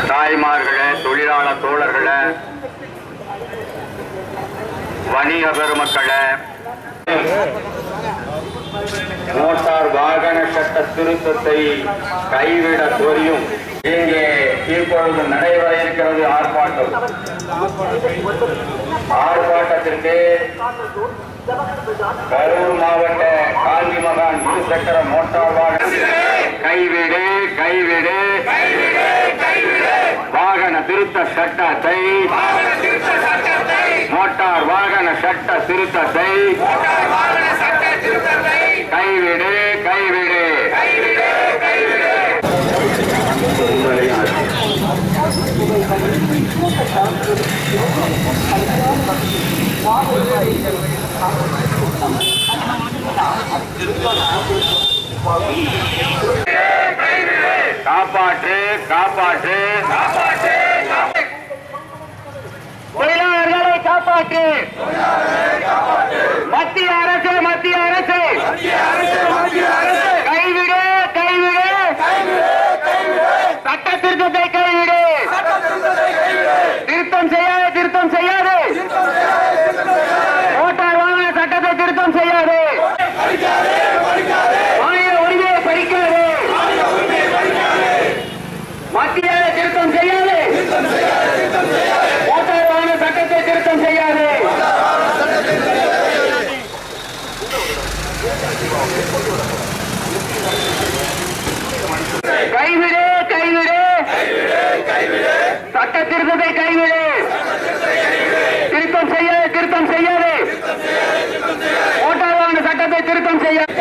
தாய்மார்களே, தொழிலாளர் தோழர்களே, வணிக பெருமக்களே, மோட்டார் வாகன சட்ட திருத்தத்தை கைவிட கோரியும் இங்கே இப்பொழுது நடைபெற இருக்கிறது ஆர்ப்பாட்டம். ஆர்ப்பாட்டத்திற்கு கரூர் மாவட்ட காந்தி மகான் இருசக்கர மோட்டார் வாகன கைவிடு கைவிடு வாகன திருத்த சட்டத்தை, மோட்டார் வாகன சட்ட திருத்தத்தை கைவிடு கைவிடு. காப்பாற்று காப்பாற்று தொழிலாளர்களை காப்பாற்று. மத்திய அரசு மத்திய அரசு கைவிடு கைவிடு சட்ட திருத்தத்தை கைவிடு. திருத்தம் செய்யாது திருத்தம் செய்யாது மோட்டார் வாகன சட்டத்தை திருத்தம் செய்யாது. மாநில உரிமையை பறிக்காது. மத்திய திருத்தம் செய்யாது. மோட்டார் வாகன சட்டத்தை திருத்தம் செய்யாது. கைவிடு கைவிடு சட்ட திருத்தத்தை கைவிடு. திருத்தம் செய்யாது திருத்தம் செய்யாது மோட்டார் வாகன சட்டத்தை திருத்தம் செய்யாது.